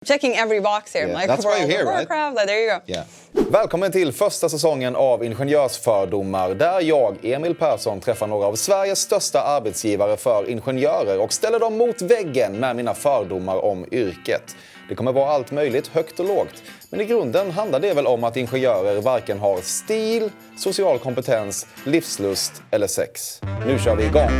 Checking every box here. Yeah, that's why you're here, right? Like, there you go. Yeah. Välkommen till första säsongen av Ingenjörsfördomar där jag, Emil Persson, träffar några av Sveriges största arbetsgivare för ingenjörer och ställer dem mot väggen med mina fördomar om yrket. Det kommer vara allt möjligt, högt och lågt. Men i grunden handlar det väl om att ingenjörer varken har stil, social kompetens, livslust eller sex. Nu kör vi igång!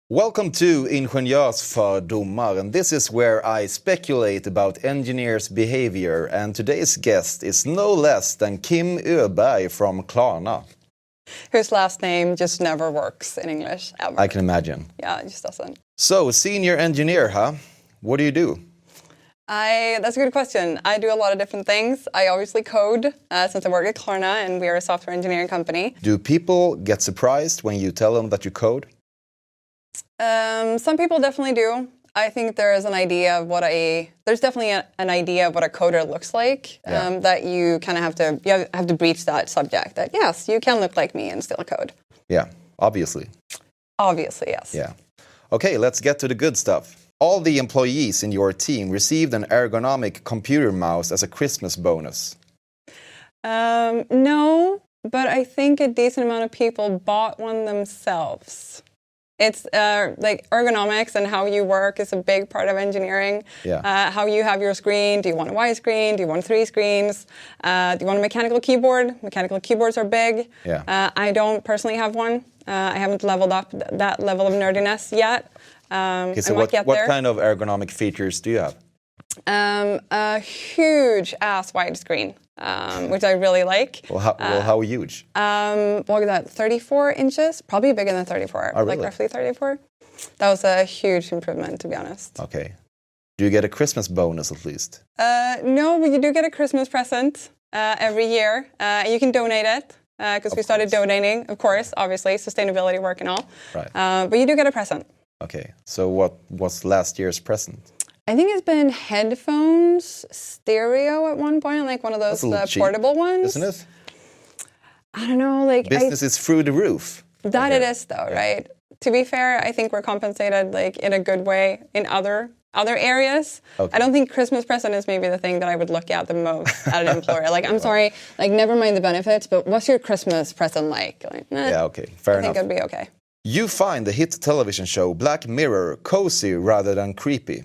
Welcome to Ingenjörsfördomar, and this is where I speculate about engineers' behavior, and today's guest is no less than Kim Öberg from Klarna. Whose last name just never works in English, ever. I can imagine. Yeah, it just doesn't. So, senior engineer, huh? What do you do? That's a good question. I do a lot of different things. I obviously code, since I work at Klarna, and we are a software engineering company. Do people get surprised when you tell them that you code? Some people definitely do. I think there's an idea of there's definitely an idea of what a coder looks like. That you kind of have to breach that subject. That yes, you can look like me and still code. Yeah, obviously. Obviously, yes. Yeah. Okay, let's get to the good stuff. All the employees in your team received an ergonomic computer mouse as a Christmas bonus. No, but I think a decent amount of people bought one themselves. It's like ergonomics and how you work is a big part of engineering. Yeah. How you have your screen. Do you want a wide screen? Do you want 3 screens? Do you want a mechanical keyboard? Mechanical keyboards are big. Yeah. I don't personally have one. I haven't leveled up that level of nerdiness yet. Okay, so what kind of ergonomic features do you have? A huge ass wide screen. Which I really like. Well, how huge? What was that, 34 inches? Probably bigger than 34, really? Like roughly 34. That was a huge improvement, to be honest. Okay. Do you get a Christmas bonus at least? No, but you do get a Christmas present every year. You can donate it, because we started donating, of course, obviously, sustainability work and all. Right. But you do get a present. Okay, so what was last year's present? I think it's been headphones, stereo at one point, like one of those portable ones. Isn't it? I don't know, like business is through the roof. That it is, though, right? To be fair, I think we're compensated like in a good way in other areas. Okay. I don't think Christmas present is maybe the thing that I would look at the most at an employer. Like, I'm sorry, like never mind the benefits, but what's your Christmas present like? Yeah, okay, fair enough. I think it'd be okay. You find the hit television show Black Mirror cozy rather than creepy.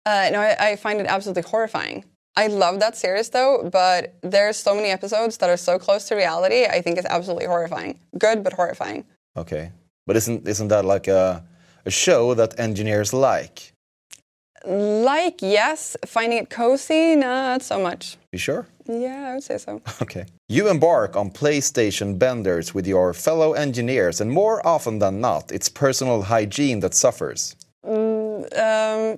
No, I find it absolutely horrifying. I love that series, though, but there's so many episodes that are so close to reality, I think it's absolutely horrifying. Good, but horrifying. Okay. But isn't that like a show that engineers like? Like, yes. Finding it cozy, not so much. You sure? Yeah, I would say so. Okay. You embark on PlayStation benders with your fellow engineers, and more often than not, it's personal hygiene that suffers.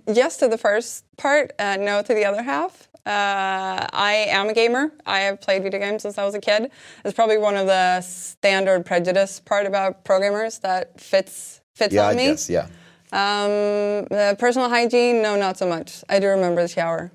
Yes to the first part, no to the other half. I am a gamer. I have played video games since I was a kid. It's probably one of the standard prejudice part about programmers that fits on me. I guess, yeah. The personal hygiene, no, not so much. I do remember the shower.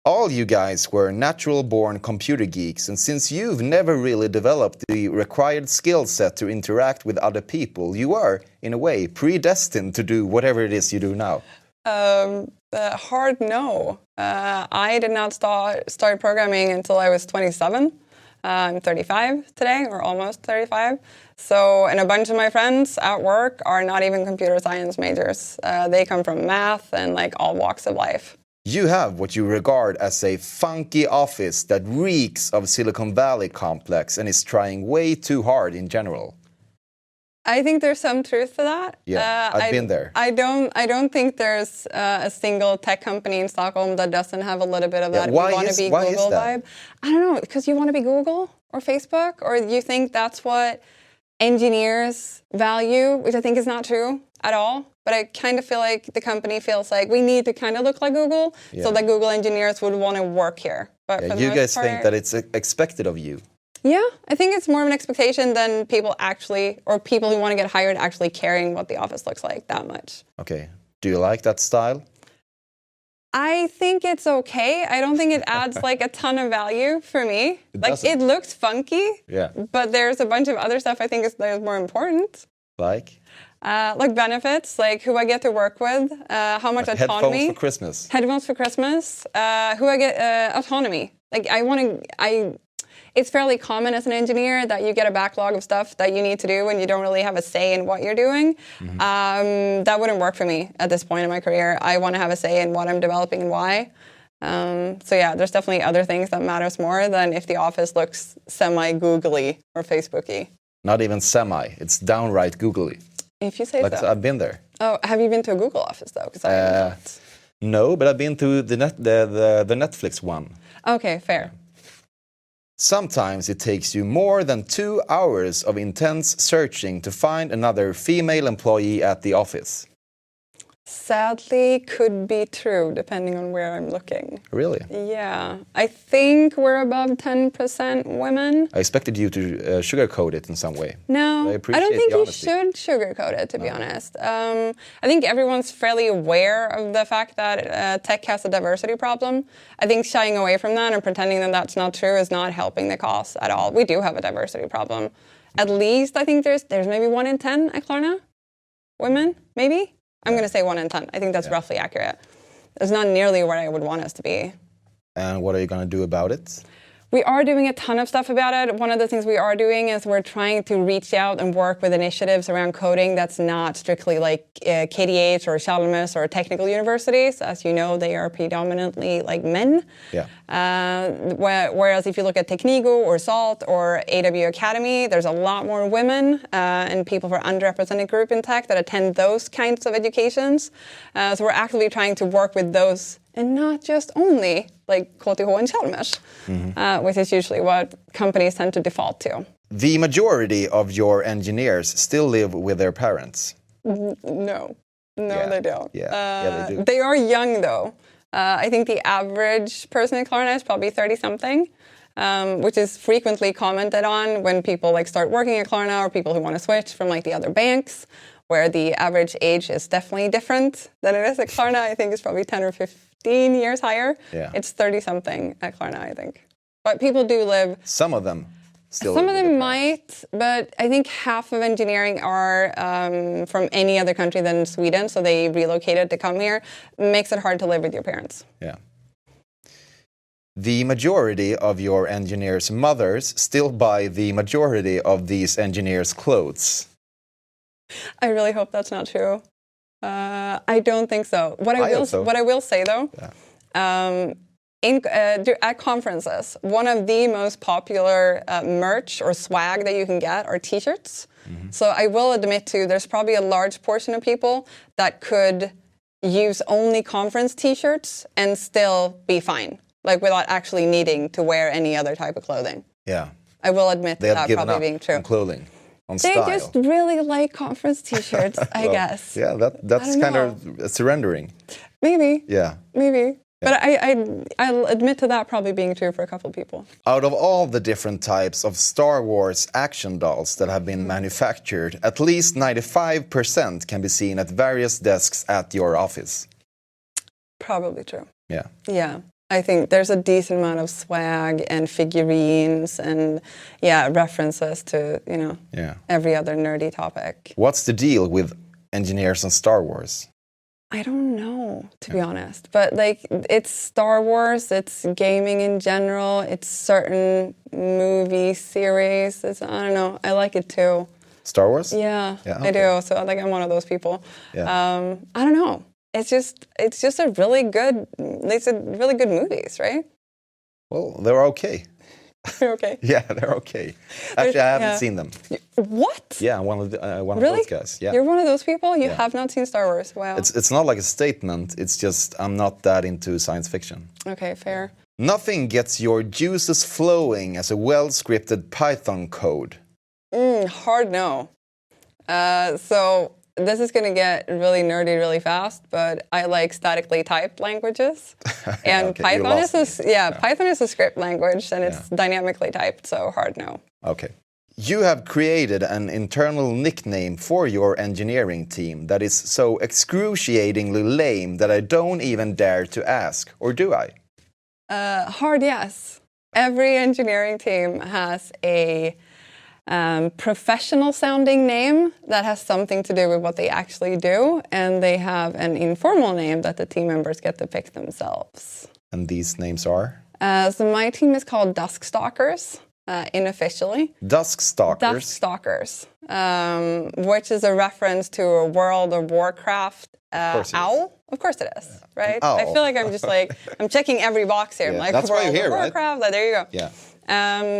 All you guys were natural-born computer geeks, and since you've never really developed the required skill set to interact with other people, you are, in a way, predestined to do whatever it is you do now. Hard no. I did not start programming until I was 27. I'm 35 today, or almost 35. So, and a bunch of my friends at work are not even computer science majors. They come from math and like all walks of life. You have what you regard as a funky office that reeks of Silicon Valley complex and is trying way too hard in general. I think there's some truth to that. Yeah, I've been there. I don't think there's a single tech company in Stockholm that doesn't have a little bit of that. Why is Google vibe. I don't know, because you want to be Google or Facebook, or you think that's what engineers value, which I think is not true at all. But I kind of feel like the company feels like we need to kind of look like Google, so that Google engineers would want to work here. But for the you most guys part, think that it's expected of you. Yeah, I think it's more of an expectation than people who want to get hired actually caring what the office looks like that much. Okay. Do you like that style? I think it's okay. I don't think it adds like a ton of value for me. It looks funky. Yeah. But there's a bunch of other stuff I think is more important. Like benefits, like who I get to work with, how much autonomy. Headphones for Christmas. Who I get autonomy. Like it's fairly common as an engineer that you get a backlog of stuff that you need to do and you don't really have a say in what you're doing. Mm-hmm. That wouldn't work for me at this point in my career. I want to have a say in what I'm developing and why. There's definitely other things that matters more than if the office looks semi-googly or Facebooky. Not even semi, it's downright googly. If you say so. I've been there. Oh, have you been to a Google office though? Because I haven't. No, but I've been to the Netflix one. Okay, fair. Sometimes it takes you more than 2 hours of intense searching to find another female employee at the office. Sadly, could be true, depending on where I'm looking. Really? Yeah. I think we're above 10% women. I expected you to sugarcoat it in some way. No, I don't think you should sugarcoat it, to be honest. I think everyone's fairly aware of the fact that tech has a diversity problem. I think shying away from that and pretending that that's not true is not helping the cause at all. We do have a diversity problem. At least, I think there's maybe 1 in 10 at Klarna. Women, maybe? I'm going to say 1 in 10. I think that's roughly accurate. It's not nearly where I would want us to be. And what are you going to do about it? We are doing a ton of stuff about it. One of the things we are doing is we're trying to reach out and work with initiatives around coding that's not strictly like KTH or Chalmers or technical universities. As you know, they are predominantly like men. Yeah. Whereas if you look at Teknigo or SALT or AW Academy, there's a lot more women and people from underrepresented group in tech that attend those kinds of educations. So we're actively trying to work with those and not just only like KTH and Chalmers, which is usually what companies tend to default to. The majority of your engineers still live with their parents. No, they don't. Yeah, they do. They are young though. I think the average person in Klarna is probably 30-something, which is frequently commented on when people like start working at Klarna or people who want to switch from like the other banks, where the average age is definitely different than it is at Klarna. I think it's probably 10 or 15 years higher. Yeah. It's 30-something at Klarna, I think. But people do live... Some of them still Some of them might, but I think half of engineering are from any other country than Sweden, so they relocated to come here. Makes it hard to live with your parents. Yeah. The majority of your engineers' mothers still buy the majority of these engineers' clothes. I really hope that's not true. I don't think so. What I will say though, at conferences, one of the most popular merch or swag that you can get are T-shirts. Mm-hmm. So I will admit there's probably a large portion of people that could use only conference T-shirts and still be fine, like without actually needing to wear any other type of clothing. Yeah, I will admit that probably being true. On clothing. They style. Just really like conference T-shirts, I guess. Yeah, that's kind of surrendering. Maybe. Yeah. Maybe. But I'll admit to that probably being true for a couple of people. Out of all the different types of Star Wars action dolls that have been manufactured, at least 95% can be seen at various desks at your office. Probably true. Yeah. Yeah. I think there's a decent amount of swag and figurines and, references to, every other nerdy topic. What's the deal with engineers on Star Wars? I don't know, to be honest. But, it's Star Wars, it's gaming in general, it's certain movie series. I don't know. I like it, too. Star Wars? Yeah, okay. I do. So, I'm one of those people. Yeah. I don't know. It's just a really good. They really good movies, right? Well, they're okay. They're okay. Yeah, they're okay. Actually, I haven't seen them. What? Yeah, one of those guys. Yeah. You're one of those people. You have not seen Star Wars. Wow. It's not like a statement. It's just I'm not that into science fiction. Okay, fair. Nothing gets your juices flowing as a well-scripted Python code. Hard no. So. This is going to get really nerdy really fast, but I like statically typed languages. And okay, Python is a script language and it's dynamically typed, so hard no. Okay. You have created an internal nickname for your engineering team that is so excruciatingly lame that I don't even dare to ask, or do I? Hard yes. Every engineering team has a professional sounding name that has something to do with what they actually do, and they have an informal name that the team members get to pick themselves. And these names are? So my team is called Dusk Stalkers. Unofficially. Dusk Stalkers? Dusk Stalkers, which is a reference to a World of Warcraft owl. Of course it is, right? Owl. I feel like I'm just like, I'm checking every box here. Yeah, I'm like, that's why you're here, Warcraft, right? Like, there you go. Yeah.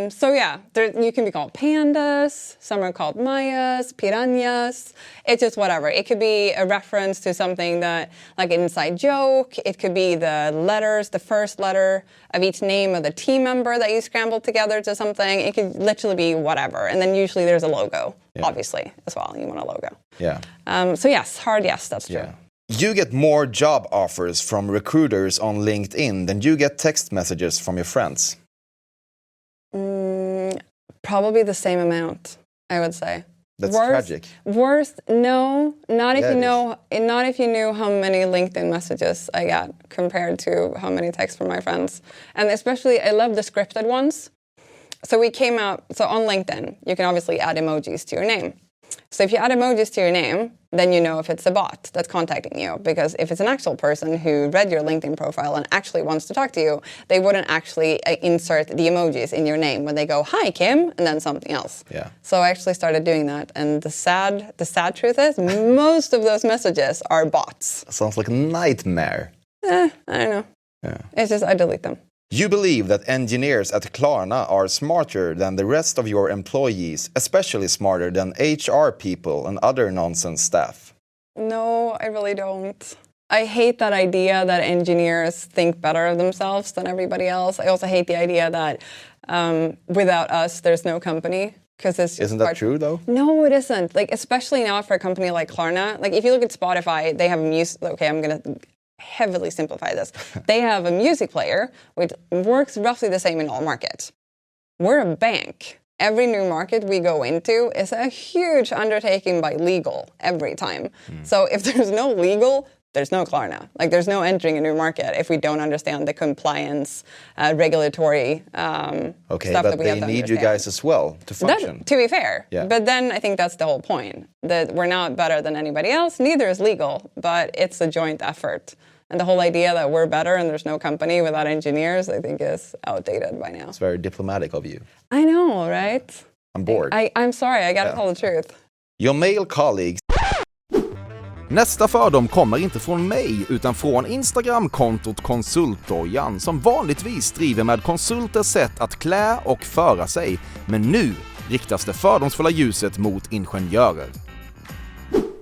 So yeah, you can be called pandas, some are called mayas, piranhas, it's just whatever. It could be a reference to something that, like an inside joke, it could be the first letter of each name of the team member that you scrambled together to something. It could literally be whatever. And then usually there's a logo, obviously, as well. You want a logo. Yeah. So yes, hard yes, that's true. Yeah. You get more job offers from recruiters on LinkedIn than you get text messages from your friends. Probably the same amount, I would say. That's tragic. Worst, no, not if not if you knew how many LinkedIn messages I got compared to how many texts from my friends. And especially, I love the scripted ones. So we came out, so on LinkedIn, you can obviously add emojis to your name. So if you add emojis to your name, then you know if it's a bot that's contacting you. Because if it's an actual person who read your LinkedIn profile and actually wants to talk to you, they wouldn't actually insert the emojis in your name when they go, "Hi, Kim," and then something else. Yeah. So I actually started doing that. And the sad truth is, most of those messages are bots. Sounds like a nightmare. I don't know. Yeah. It's just, I delete them. You believe that engineers at Klarna are smarter than the rest of your employees, especially smarter than HR people and other nonsense staff. No, I really don't. I hate that idea that engineers think better of themselves than everybody else. I also hate the idea that without us, there's no company. Isn't that true, though? No, it isn't. Like, especially now for a company like Klarna. Like, if you look at Spotify, they have music. Okay, I'm going to heavily simplify this. They have a music player which works roughly the same in all markets. We're a bank. Every new market we go into is a huge undertaking by legal every time. So if there's no legal, there's no Klarna. Like, there's no entering a new market if we don't understand the compliance, regulatory stuff that we have to understand. Okay, but they need you guys as well to function. To be fair. Yeah. But then I think that's the whole point, that we're not better than anybody else. Neither is legal, but it's a joint effort. And the whole idea that we're better and there's no company without engineers, I think is outdated by now. It's very diplomatic of you. I know, right? I'm bored. I'm sorry, I gotta tell the truth. Your male colleagues... Nästa fördom kommer inte från mig utan från Instagram-kontot Konsultdojan som vanligtvis driver med konsulters sätt att klä och föra sig. Men nu riktas det fördomsfulla ljuset mot ingenjörer.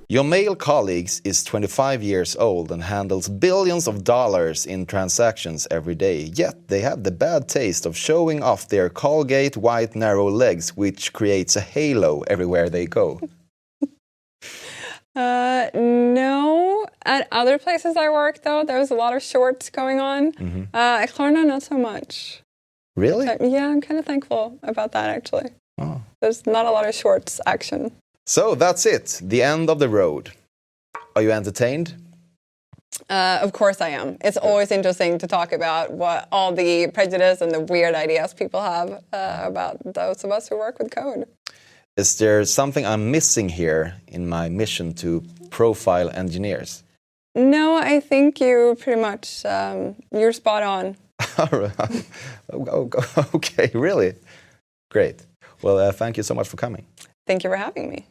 Your male colleagues is 25 years old and handles billions of dollars in transactions every day, yet they have the bad taste of showing off their Colgate white narrow legs, which creates a halo everywhere they go. No. At other places I worked, though, there was a lot of shorts going on. At Klarna, not so much. Really? Yeah, I'm kind of thankful about that, actually. Oh. There's not a lot of shorts action. So that's it, the end of the road. Are you entertained? Of course I am. It's always interesting to talk about what all the prejudice and the weird ideas people have about those of us who work with code. Is there something I'm missing here in my mission to profile engineers? No, I think you pretty much, you're spot on. Okay, really? Great. Well, thank you so much for coming. Thank you for having me.